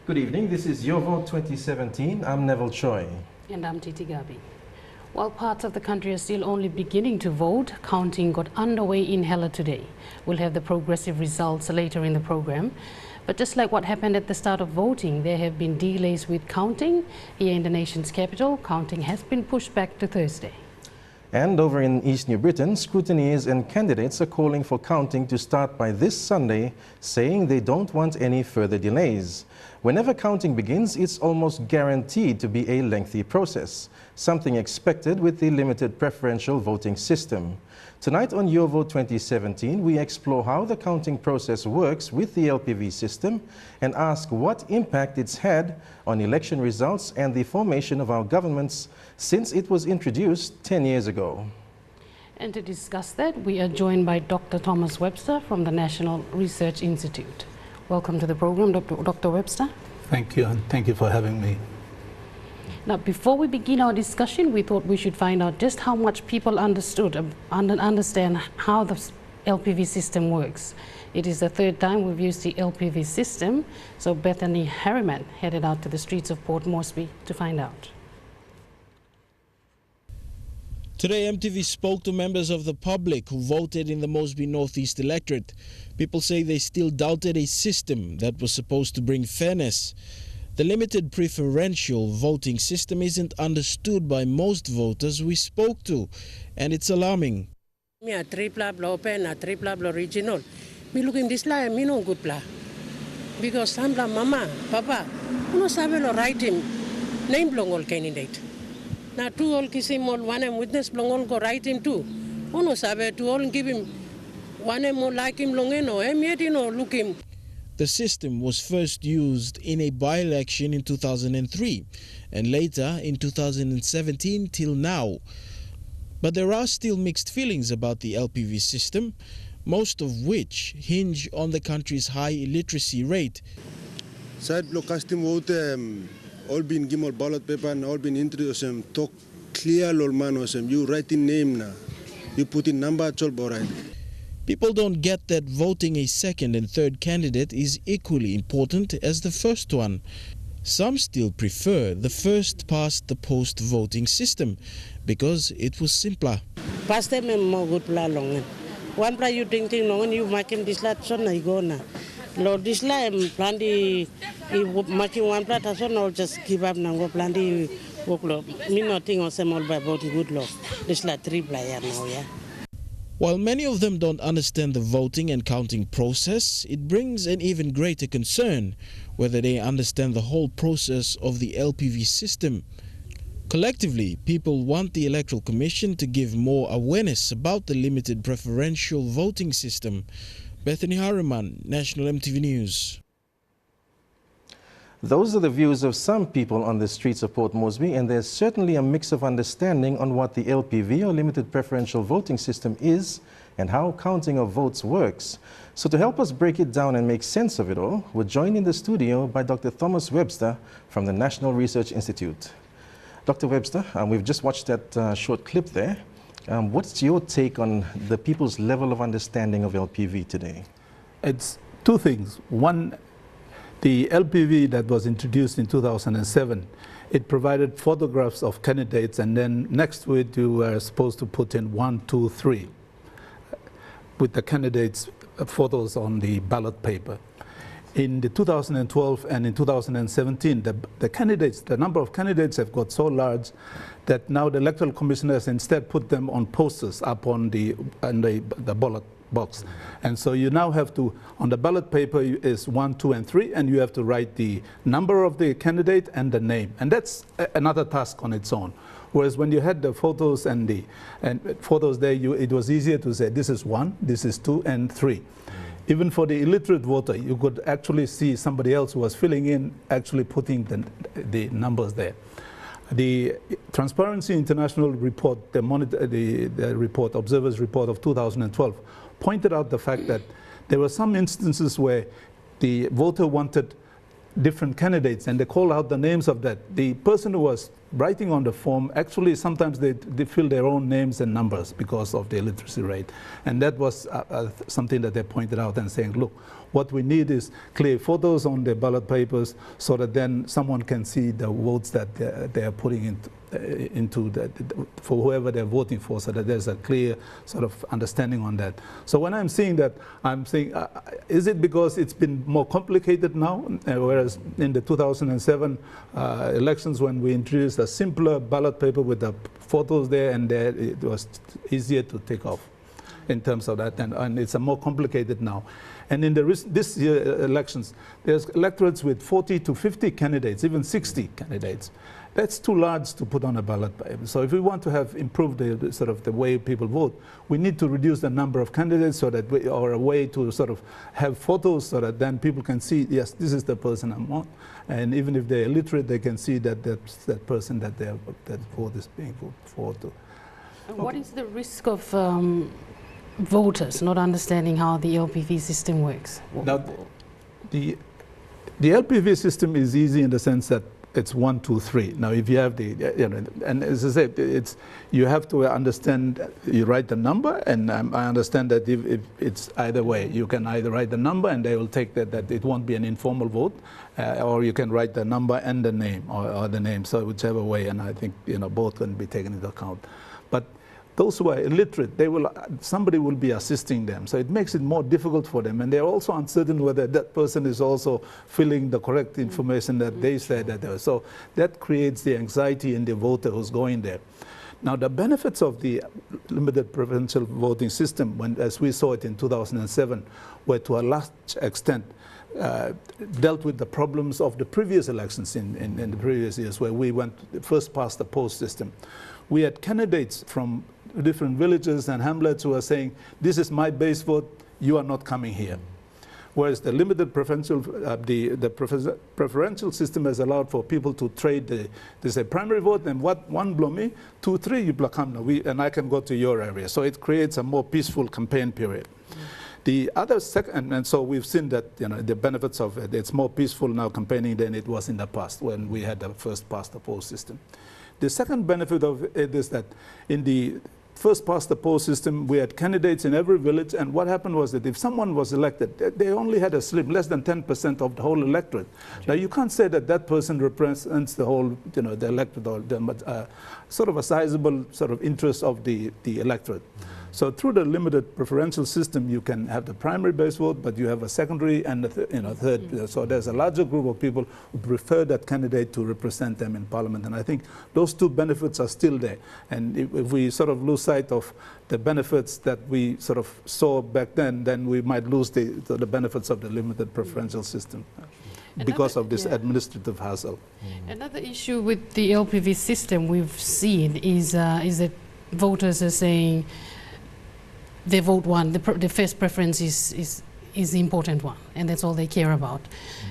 Good evening, this is Your Vote 2017. I'm Neville Choi. And I'm Titi Gabi. While parts of the country are still only beginning to vote, counting got underway in Hela today. We'll have the progressive results later in the program. But just like what happened at the start of voting, there have been delays with counting. Here in the nation's capital, counting has been pushed back to Thursday. And over in East New Britain, scrutineers and candidates are calling for counting to start by this Sunday, saying they don't want any further delays. Whenever counting begins, it's almost guaranteed to be a lengthy process, something expected with the Limited Preferential Voting System. Tonight on Your Vote 2017, we explore how the counting process works with the LPV system and ask what impact it's had on election results and the formation of our governments since it was introduced 10 years ago. And to discuss that, we are joined by Dr. Thomas Webster from the National Research Institute. Welcome to the program, Dr. Webster. Thank you, and thank you for having me. Now, before we begin our discussion, we thought we should find out just how much people understand how the LPV system works. It is the third time we've used the LPV system, so Bethany Harriman headed out to the streets of Port Moresby to find out. Today, EMTV spoke to members of the public who voted in the Moresby Northeast electorate. People say they still doubted a system that was supposed to bring fairness. The Limited Preferential Voting System isn't understood by most voters we spoke to, and it's alarming. Me a triple open, a triple original. Me looking this line, me no good pla. Because some mama, papa, no sabe no write him name blongol candidate. Na two all kiss him all one and witness blongol go write him too. No sabe to all give him one and more like him longeno, yet look him. The system was first used in a by-election in 2003 and later in 2017 till now. But there are still mixed feelings about the LPV system, most of which hinge on the country's high illiteracy rate. Side block custom vote all been given ballot paper and all been introduced talk clear lol manos you write in name na you put in number at all right. People don't get that voting a second and third candidate is equally important as the first one. Some still prefer the first past the post voting system because it was simpler. Past them more good pla long. One pla you think long you making this lot so na go na. Lord this la plan the making one pla so no just give up na go plan the work law. Me nothing on some all by voting good law. This la three player now yeah. While many of them don't understand the voting and counting process, it brings an even greater concern whether they understand the whole process of the LPV system. Collectively, people want the Electoral Commission to give more awareness about the Limited Preferential Voting System. Bethany Harriman, National EMTV News. Those are the views of some people on the streets of Port Moresby, and there's certainly a mix of understanding on what the LPV or Limited Preferential Voting System is and how counting of votes works. So to help us break it down and make sense of it all, we're joined in the studio by Dr. Thomas Webster from the National Research Institute. Dr. Webster, we've just watched that short clip there. What's your take on the people's level of understanding of LPV today? It's two things. One, the LPV that was introduced in 2007, it provided photographs of candidates, and then next to it you were supposed to put in 1, 2, 3 with the candidates' photos on the ballot paper. In the 2012 and in 2017, the number of candidates have got so large that now the Electoral Commission has instead put them on posters up on the ballot box. And so you now have to, on the ballot paper is 1, 2, and 3, and you have to write the number of the candidate and the name. And that's another task on its own. Whereas when you had the photos and photos there, it was easier to say this is 1, this is 2, and 3. Even for the illiterate voter, you could actually see somebody else who was filling in, actually putting the numbers there. The Transparency International report, the report, Observer's Report of 2012, pointed out the fact that there were some instances where the voter wanted different candidates, and they called out the names of that. The person who was writing on the form, actually sometimes they fill their own names and numbers because of the illiteracy rate. And that was something that they pointed out and saying, look, what we need is clear photos on the ballot papers so that then someone can see the votes that they are putting into for whoever they're voting for, so that there's a clear sort of understanding on that. So when I'm seeing that, I'm saying, is it because it's been more complicated now, whereas in the 2007 elections, when we introduced a simpler ballot paper with the photos there and there, it was easier to take off in terms of that, and it's a more complicated now. And in this year elections, there's electorates with 40 to 50 candidates, even 60 candidates. That's too large to put on a ballot paper. So if we want to have improved the sort of the way people vote, we need to reduce the number of candidates so that or a way to sort of have photos so that then people can see, yes, this is the person I want. And even if they're illiterate, they can see that that's that person that that vote is being put forward to. And what is the risk of voters not understanding how the LPV system works? Now, the LPV system is easy in the sense that it's 1, 2, 3. Now, if you have the, and as I said, you have to understand, you write the number, and I understand that if it's either way, you can either write the number and they will take that it won't be an informal vote, or you can write the number and the name, or the name, so whichever way, and I think, both can be taken into account. But those who are illiterate, somebody will be assisting them. So it makes it more difficult for them. And they're also uncertain whether that person is also filling the correct information that they said that they were. So that creates the anxiety in the voter who's going there. Now, the benefits of the limited preferential voting system, as we saw it in 2007, were to a large extent dealt with the problems of the previous elections in the previous years, where we went first past the post system. We had candidates from different villages and hamlets who are saying, this is my base vote, you are not coming here. Whereas the limited preferential, preferential system has allowed for people to trade there's a primary vote, and one blow me, 2, 3 you block and I can go to your area. So it creates a more peaceful campaign period. The other and so we've seen that the benefits of it, it's more peaceful now campaigning than it was in the past when we had the first past the post system. The second benefit of it is that in the first past the post system, we had candidates in every village, and what happened was that if someone was elected, they only had a slip, less than 10% of the whole electorate. Now, you can't say that that person represents the whole, the electorate, or the, sort of a sizable sort of interest of the electorate. So through the limited preferential system, you can have the primary base vote, but you have a secondary and a third. So there's a larger group of people who prefer that candidate to represent them in Parliament. And I think those two benefits are still there. And if we sort of lose sight of the benefits that we sort of saw back then we might lose the benefits of the limited preferential system because of this administrative hassle. Another issue with the LPV system we've seen is that voters are saying they vote one, the first preference is the important one, and that's all they care about.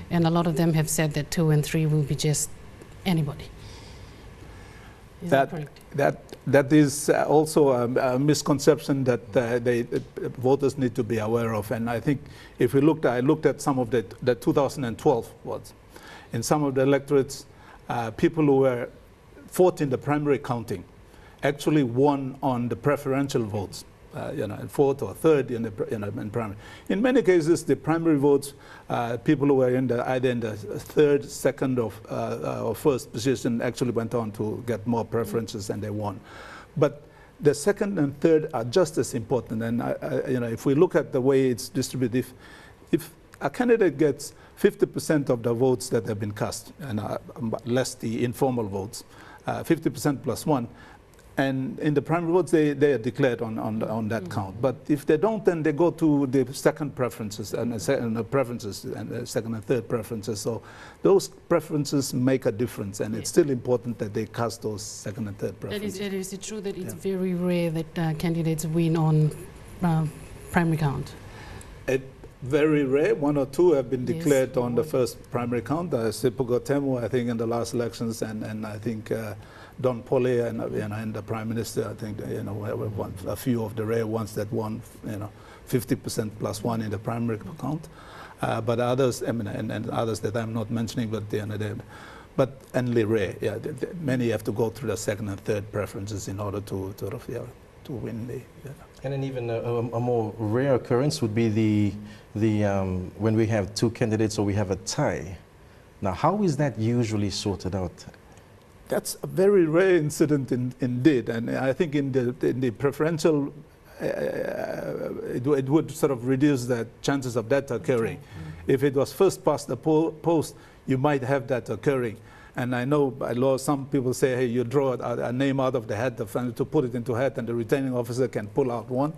And a lot of them have said that 2 and 3 will be just anybody. Is that correct? That is also a misconception that voters need to be aware of. And I think if we I looked at some of the 2012 votes. In some of the electorates, people who were fought in the primary counting actually won on the preferential votes. Fourth or third in primary. In many cases, the primary votes, people who were either in the third, second, or first position actually went on to get more preferences and they won. But the second and third are just as important. And if we look at the way it's distributed, if a candidate gets 50% of the votes that have been cast, and less the informal votes, 50% plus 1. And in the primary votes, they are declared on that count. But if they don't, then they go to the second preferences and second and third preferences. So those preferences make a difference, and it's still important that they cast those second and third preferences. Is it true that it's very rare that candidates win on primary count? Very rare. 1 or 2 have been declared on the first primary count. Sipugo Temu, I think, in the last elections, and I think Don Pole and the Prime Minister, I think, a few of the rare ones that won, 50% plus 1 in the primary count. But others, and others that I'm not mentioning, but but only rare. Yeah, many have to go through the second and third preferences in order to sort of, yeah, to win the. Yeah. And then even a more rare occurrence would be when we have two candidates or we have a tie. Now, how is that usually sorted out? That's a very rare incident indeed, and I think in the preferential, it would sort of reduce the chances of that occurring. If it was first past the post, you might have that occurring. And I know by law, some people say, hey, you draw a name out of the hat to put it into a hat, and the returning officer can pull out one.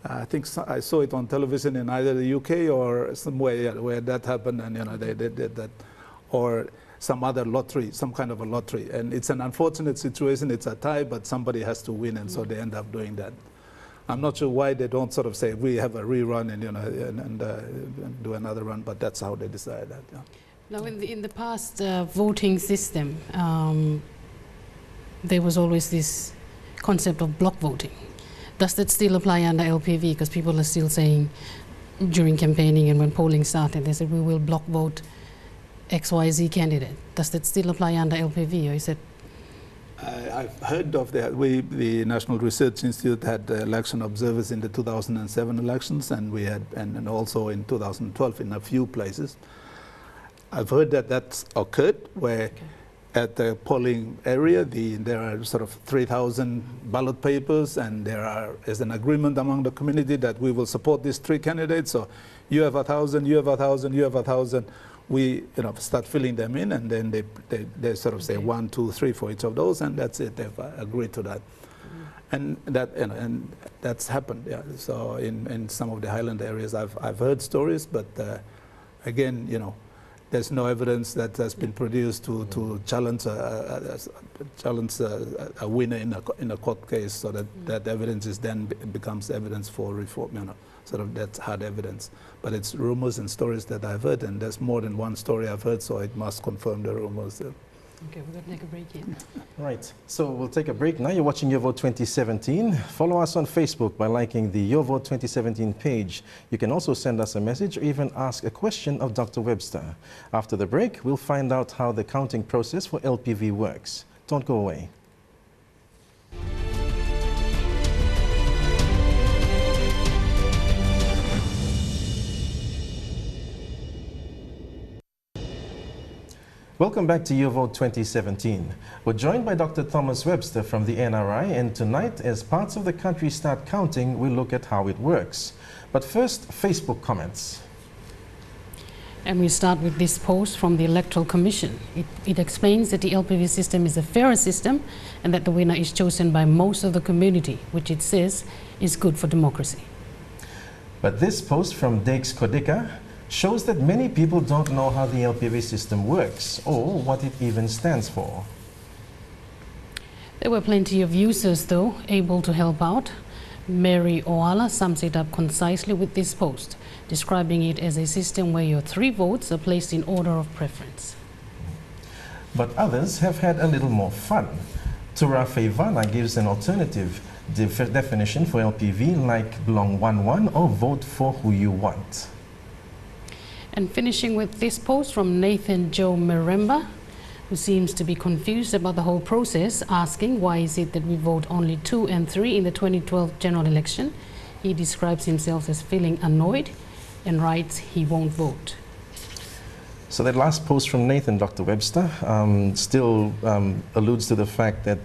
I think I saw it on television in either the UK or somewhere where that happened, and they did that, or some other lottery, some kind of a lottery. And it's an unfortunate situation, it's a tie, but somebody has to win, and so they end up doing that. I'm not sure why they don't sort of say, we have a rerun and do another run, but that's how they decide that. Yeah. Now, in the past voting system, there was always this concept of block voting. Does that still apply under LPV? Because people are still saying during campaigning and when polling started, they said, we will block vote XYZ candidate. Does that still apply under LPV, or is it? I've heard of that. The National Research Institute had election observers in the 2007 elections, and we had, and also in 2012 in a few places. I've heard that that's occurred, where at the polling area, there are sort of 3,000 ballot papers, and there is an agreement among the community that we will support these three candidates. So you have 1,000, you have 1,000, you have 1,000. We start filling them in, and then they sort of say 1, 2, 3 for each of those, and that's it. They've agreed to that, and that and that's happened. Yeah. So in some of the highland areas, I've heard stories, but again, there's no evidence that has been produced to challenge a winner in a court case, so that evidence is then becomes evidence for reform. Sort of that's hard evidence, but it's rumors and stories that I've heard, and there's more than one story I've heard, so it must confirm the rumors. Okay, we're going to take a break here. Right, so we'll take a break now. You're watching Your Vote 2017. Follow us on Facebook by liking the Your Vote 2017 page. You can also send us a message or even ask a question of Dr. Webster. After the break, we'll find out how the counting process for LPV works. Don't go away. Welcome back to Your Vote 2017. We're joined by Dr. Thomas Webster from the NRI, and tonight, as parts of the country start counting, we'll look at how it works. But first, Facebook comments. And we start with this post from the Electoral Commission. It explains that the LPV system is a fairer system and that the winner is chosen by most of the community, which it says is good for democracy. But this post from Dakes Kodika shows that many people don't know how the LPV system works or what it even stands for. There were plenty of users, though, able to help out. Mary Oala sums it up concisely with this post, describing it as a system where your 3 votes are placed in order of preference. But others have had a little more fun. Tura Feivana gives an alternative definition for LPV, like belong 1-1 or vote for who you want. And finishing with this post from Nathan Joe Miremba, who seems to be confused about the whole process, asking why is it that we vote only 2 and 3 in the 2012 general election. He describes himself as feeling annoyed and writes he won't vote. So that last post from Nathan, Dr. Webster, still alludes to the fact that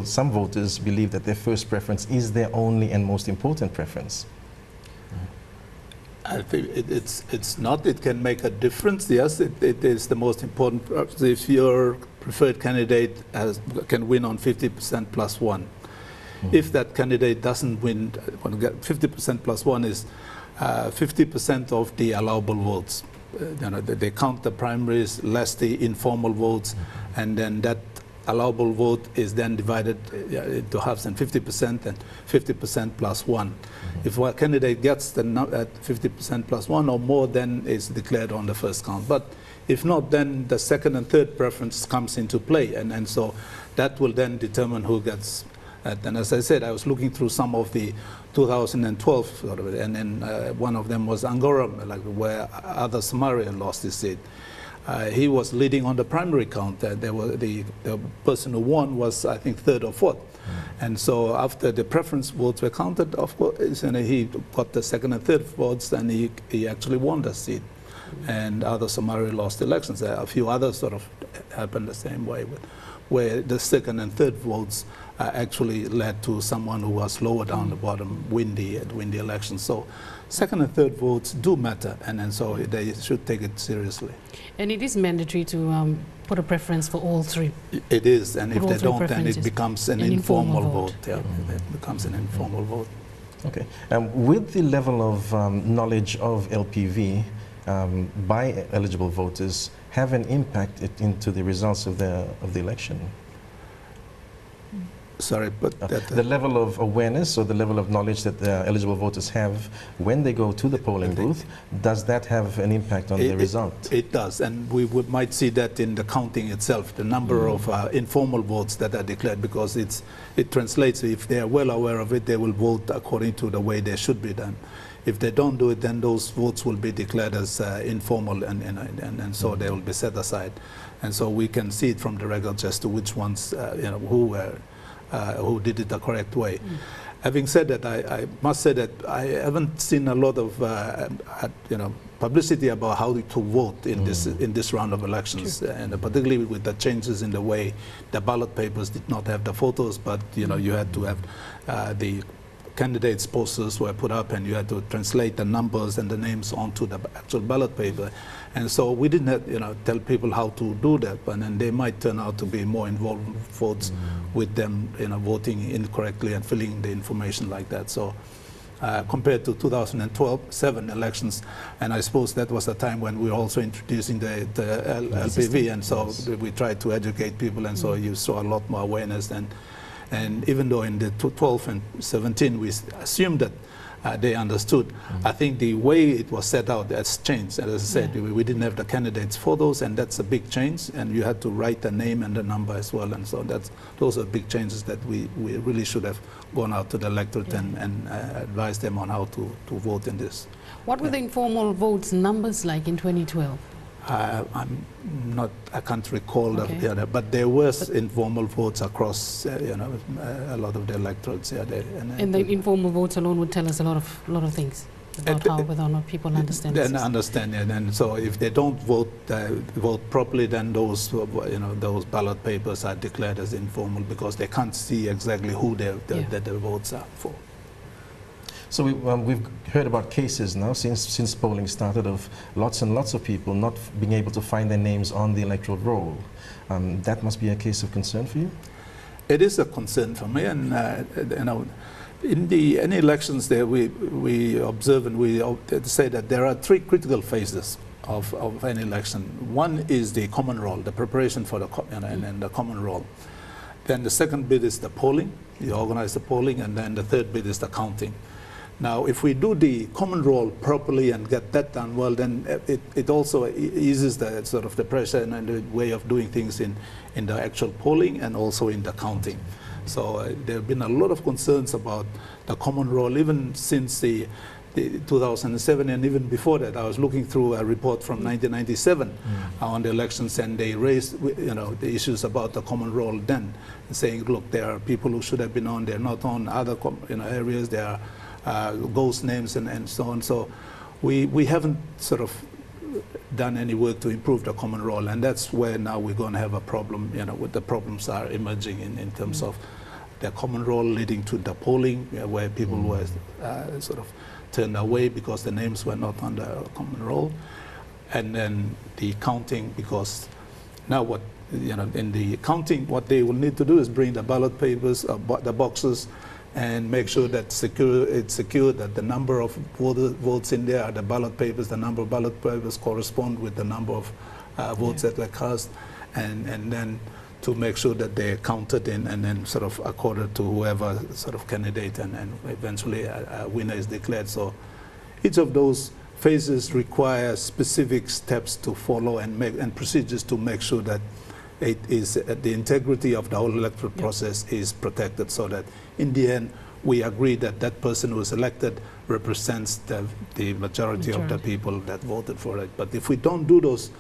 some voters believe that their first preference is their only and most important preference. I think it's not. It can make a difference. Yes, it is the most important. If your preferred candidate can win on 50% plus 1. If that candidate doesn't win, 50% plus 1 is 50% of the allowable votes. They count the primaries less the informal votes, and then that allowable vote is then divided into halves, and 50% and 50% plus 1. If a candidate gets at 50% plus 1 or more, then it's declared on the first count. But if not, then the second and third preference comes into play, and so that will then determine who gets. And as I said, I was looking through some of the 2012 and then one of them was Angora, where other Samaria lost his seat. he was leading on the primary count. There were the person who won was, I think, third or fourth. And so after the preference votes were counted, of course, and he got the second and third votes, and he actually won the seat. And other Somali lost elections. A few others sort of happened the same way, where the second and third votes actually led to someone who was lower down the bottom win the election. So second and third votes do matter, and so they should take it seriously. And it is mandatory to put a preference for all three. It is, and if they don't, then it becomes an informal vote. Yeah, it becomes an informal vote. Okay. With the level of knowledge of LPV by eligible voters have an impact into the results of the election? Sorry, but the level of awareness or the level of knowledge that the eligible voters have when they go to the polling booth, does that have an impact on the result? It does, and we might see that in the counting itself, the number of informal votes that are declared, because it translates. If they are well aware of it, they will vote according to the way they should be done. If they don't do it, then those votes will be declared as informal, and so they will be set aside. And so we can see it from the records as to which ones, who did it the correct way. Having said that, I must say that I haven't seen a lot of publicity about how to vote in this round of elections, and particularly with the changes in the way the ballot papers did not have the photos, but you had to have the candidates' posters were put up, and you had to translate the numbers and the names onto the actual ballot paper. And so we didn't have, tell people how to do that, and then they might turn out to be more involved votes with them, voting incorrectly and filling the information like that. So compared to 2007 elections, and I suppose that was the time when we were also introducing the LPV, and so we tried to educate people, and so you saw a lot more awareness. And even though in the 12 and 17 we assumed that they understood, I think the way it was set out has changed. As I said, we didn't have the candidates' photos, and that's a big change, and you had to write the name and the number as well, and so those are big changes that we really should have gone out to the electorate and advised them on how to vote in this. What were the informal votes numbers like in 2012? I can't recall that, but there was informal votes across, a lot of the electorates. And the informal votes alone would tell us a lot of things about whether or not people understand. Then understand, and so if they don't vote properly, then those ballot papers are declared as informal because they can't see exactly who their votes are for. So we've heard about cases now since polling started of lots and lots of people not being able to find their names on the electoral roll. That must be a case of concern for you? It is a concern for me, and in any elections there we observe and we say that there are three critical phases of any election. One is the common roll, the preparation for the and the common roll. Then the second bit is the polling. You organize the polling, and then the third bit is the counting. Now, if we do the common roll properly and get that done well, then it also eases the sort of the pressure and the way of doing things in the actual polling and also in the counting. So there have been a lot of concerns about the common roll, even since the 2007 and even before that. I was looking through a report from 1997 on the elections, and they raised the issues about the common roll then, saying, look, there are people who should have been on, they're not on other areas, there are ghost names and so on. So we haven't sort of done any work to improve the common roll, and that's where now we're going to have a problem, what the problems are emerging in terms of the common roll leading to the polling, where people were sort of turned away because the names were not on the common roll, and then the counting, because now what in the counting, what they will need to do is bring the ballot papers, the boxes, and make sure that it's secure, that the number of votes in there are the ballot papers, the number of ballot papers correspond with the number of votes that were cast, and then to make sure that they're counted in and then sort of accorded to whoever sort of candidate, and eventually a winner is declared. So each of those phases require specific steps to follow and procedures to make sure that it is the integrity of the whole electoral process is protected, so that in the end we agree that that person who is elected represents the majority of the people that voted for it. But if we don't do those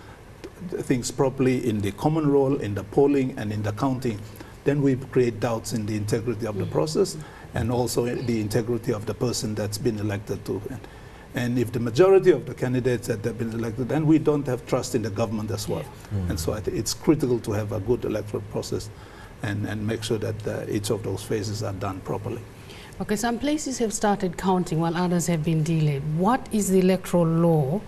things properly in the common roll, in the polling, and in the counting, then we create doubts in the integrity of the process and also the integrity of the person that's been elected to. And if the majority of the candidates that have been elected, then we don't have trust in the government as well. And so I think it's critical to have a good electoral process and make sure that each of those phases are done properly. Okay, some places have started counting while others have been delayed. What is the electoral law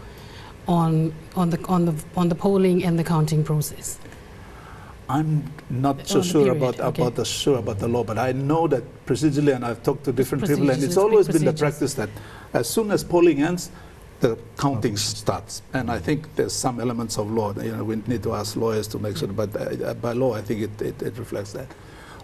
on the polling and the counting process? I'm not so sure about the law, but I know that procedurally, and I've talked to different people, and it's always been the practice that as soon as polling ends, the counting starts. And I think there's some elements of law. You know, we need to ask lawyers to make sure, but by law, I think it reflects that.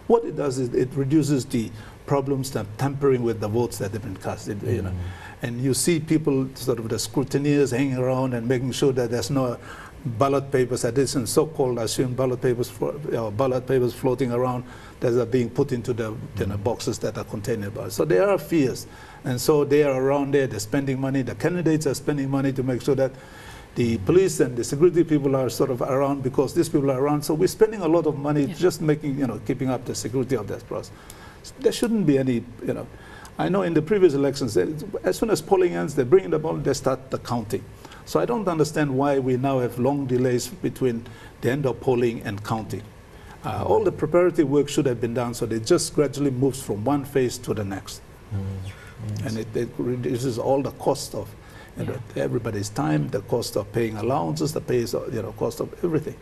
What it does is it reduces the problems of tampering with the votes that have been cast. You know, and you see people, sort of the scrutineers, hanging around and making sure that there's no ballot papers, additional so-called assumed ballot papers, floating around that are being put into the boxes that are containing the ballot. So there are fears, and so they are around there. They're spending money. The candidates are spending money to make sure that the police and the security people are sort of around because these people are around. So we're spending a lot of money just making, keeping up the security of that process. There shouldn't be any, I know in the previous elections, as soon as polling ends, they bring in the ballot, they start the counting. So I don't understand why we now have long delays between the end of polling and counting. All the preparatory work should have been done, so it just gradually moves from one phase to the next. And it reduces all the cost of everybody's time, the cost of paying allowances, the cost of everything.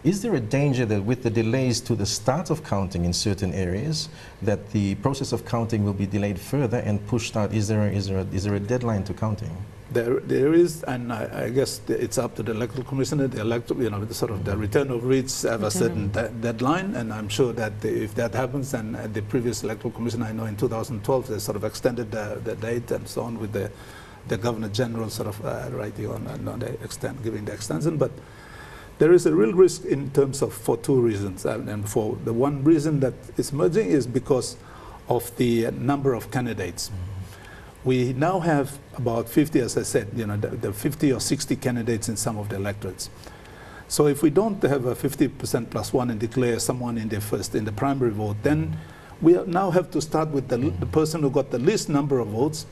Is there a danger that with the delays to the start of counting in certain areas, that the process of counting will be delayed further and pushed out? Is there a deadline to counting? There is, and I guess it's up to the electoral commissioner, the return of wreaths have a certain deadline, and I'm sure that if that happens, then the previous electoral commissioner, I know in 2012, they sort of extended the date and so on with the Governor General sort of writing on the giving the extension. But there is a real risk in terms of, for two reasons, and for the one reason that is emerging is because of the number of candidates. We now have about 50, as I said, the 50 or 60 candidates in some of the electorates. So if we don't have a 50% plus one and declare someone in the primary vote, then we now have to start with the person who got the least number of votes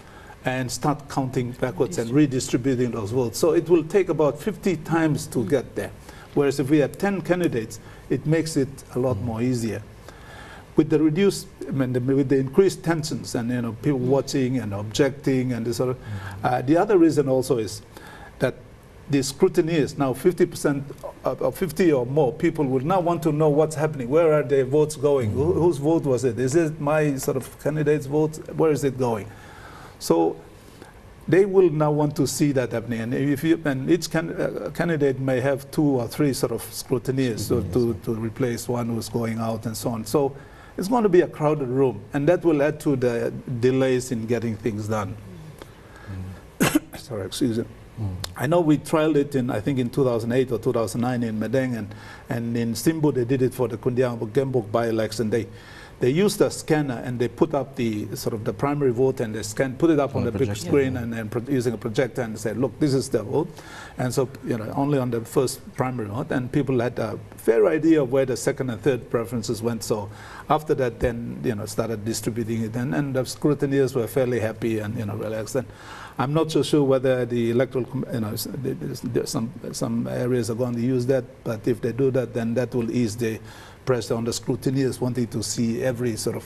and start counting backwards and redistributing those votes. So it will take about 50 times to get there. Whereas if we have 10 candidates, it makes it a lot more easier. With the with the increased tensions and people watching and objecting and this sort of, the other reason also is that the scrutineers, now 50% or 50 or more people will now want to know what's happening. Where are their votes going? Whose vote was it? Is it my sort of candidate's vote? Where is it going? So they will now want to see that happening. And each candidate may have 2 or 3 sort of scrutineers to replace one who's going out and so on. So it's going to be a crowded room, and that will add to the delays in getting things done. Sorry, excuse me. I know we trialed it I think in 2008 or 2009 in Medeng, and in Simbu they did it for the Kundiang Gembok by-election. They used a scanner and they put up the primary vote, and they put it up on the big screen and using a projector and say, look, this is the vote. And so, only on the first primary vote, and people had a fair idea of where the second and third preferences went. So after that, then, started distributing it, and the scrutineers were fairly happy and, relaxed. And I'm not so sure whether the electoral, some areas are going to use that, but if they do that, then that will ease the pressure on the scrutineers wanting to see every sort of,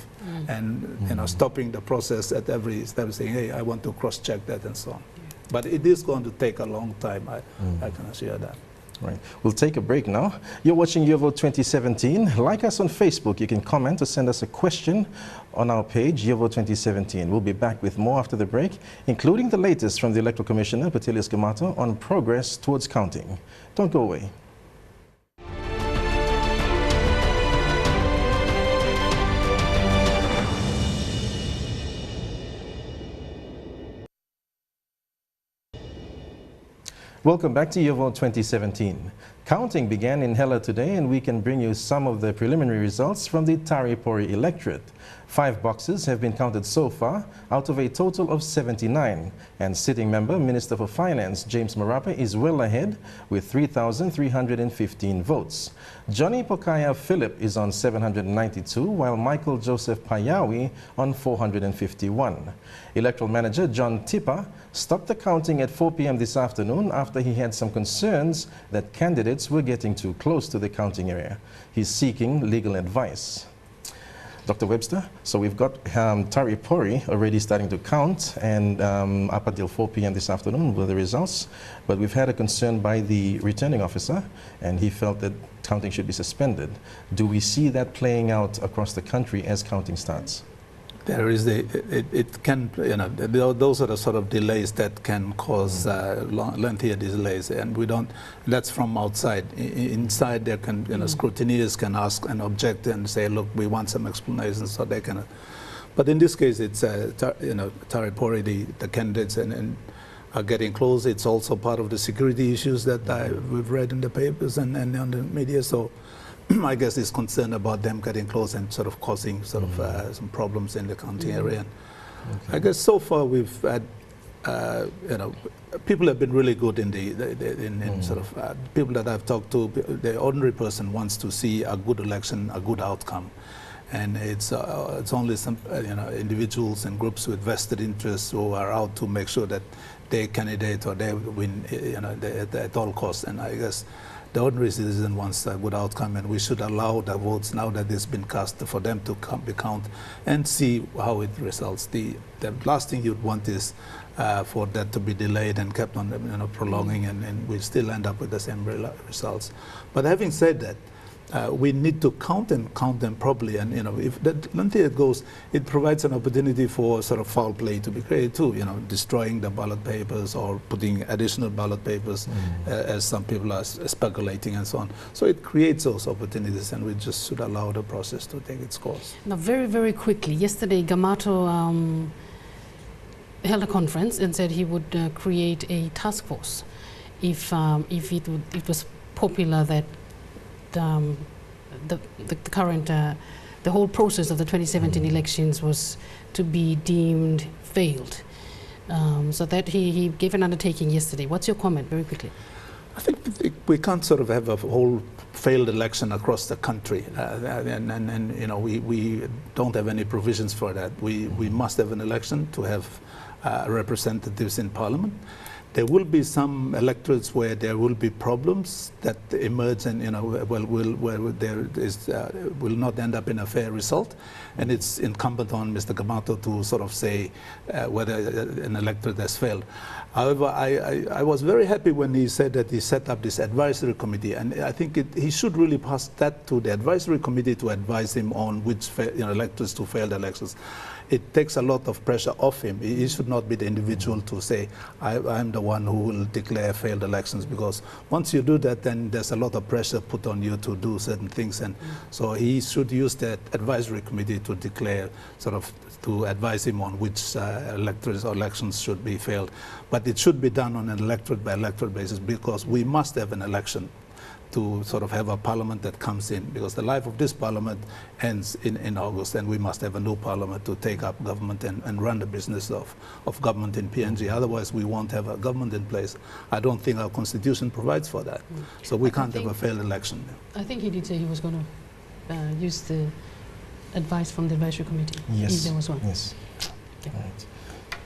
and stopping the process at every step, saying, hey, I want to cross-check that and so on. But it is going to take a long time, I can assure that. Right. We'll take a break now. You're watching YourVote 2017. Like us on Facebook. You can comment or send us a question on our page, YourVote 2017. We'll be back with more after the break, including the latest from the Electoral Commissioner, Patilius Gamato, on progress towards counting. Don't go away. Welcome back to YourVote 2017. Counting began in Hela today, and we can bring you some of the preliminary results from the Taripori electorate. 5 boxes have been counted so far, out of a total of 79. And sitting member, Minister for Finance, James Marape, is well ahead with 3,315 votes. Johnny Pokaya Philip is on 792, while Michael Joseph Payawi on 451. Electoral Manager John Tipper stopped the counting at 4 p.m. this afternoon after he had some concerns that candidates were getting too close to the counting area. He's seeking legal advice. Dr. Webster, so we've got Taripori already starting to count, and up until 4 p.m. this afternoon were the results. But we've had a concern by the returning officer, and he felt that counting should be suspended. Do we see that playing out across the country as counting starts? There is it can, you know, those are the sort of delays that can cause lengthier delays, and we don't, that's from outside. Inside there can, you know, scrutineers can ask and object and say, look, we want some explanations, so they can. But in this case, it's, you know, Taripori, the candidates and are getting close. It's also part of the security issues that we've read in the papers and on the media, so I guess is concerned about them getting close and sort of causing sort of some problems in the county area. Okay. I guess so far we've had, you know, people have been really good in in sort of people that I've talked to. The ordinary person wants to see a good election, a good outcome, and it's only some you know, individuals and groups with vested interests who are out to make sure that their candidate or they win, you know, at all costs. And I guess the ordinary citizen wants a good outcome, and we should allow the votes now that it's been cast for them to be counted and see how it results. The last thing you'd want is for that to be delayed and kept on, you know, prolonging, and we still end up with the same results. But having said that, we need to count them properly, and you know, if that lengthy it goes, it provides an opportunity for sort of foul play to be created too. You know, destroying the ballot papers or putting additional ballot papers, as some people are speculating and so on. So it creates those opportunities, and we just should allow the process to take its course. Now, very, very quickly, yesterday Gamato held a conference and said he would create a task force if it was popular that the current the whole process of the 2017 elections was to be deemed failed. So that he gave an undertaking yesterday. What's your comment, very quickly? I think we can't sort of have a whole failed election across the country, and you know, we don't have any provisions for that. We must have an election to have representatives in Parliament. There will be some electorates where there will be problems that emerge, and you know, will not end up in a fair result, and it's incumbent on Mr. Gamato to sort of say whether an electorate has failed. However, I was very happy when he said that he set up this advisory committee, and I think he should really pass that to the advisory committee to advise him on which electors to failed elections. It takes a lot of pressure off him. He should not be the individual to say, I'm the one who will declare failed elections, because once you do that, then there's a lot of pressure put on you to do certain things. And so he should use that advisory committee to declare, sort of, to advise him on which electorates or elections should be failed. But it should be done on an electorate by electorate basis, because we must have an election to sort of have a parliament that comes in, because the life of this parliament ends in August, and we must have a new parliament to take up government and run the business of government in PNG. Otherwise, we won't have a government in place. I don't think our constitution provides for that. So we can't have a failed election. I think he did say he was going to use the advice from the advisory committee. Yes. If there was one. Yes. Okay. All right.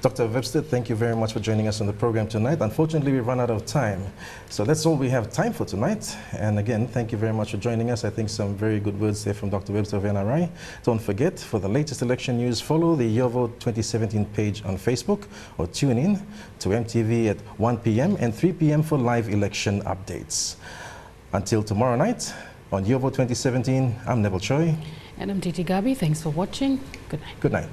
Dr. Webster, thank you very much for joining us on the program tonight. Unfortunately, we've run out of time. So that's all we have time for tonight. And again, thank you very much for joining us. I think some very good words there from Dr. Webster of NRI. Don't forget, for the latest election news, follow the YourVote2017 page on Facebook, or tune in to EMTV at 1 p.m. and 3 p.m. for live election updates. Until tomorrow night, on YourVote2017, I'm Neville Choi. And I'm Titi Gabi. Thanks for watching. Good night. Good night.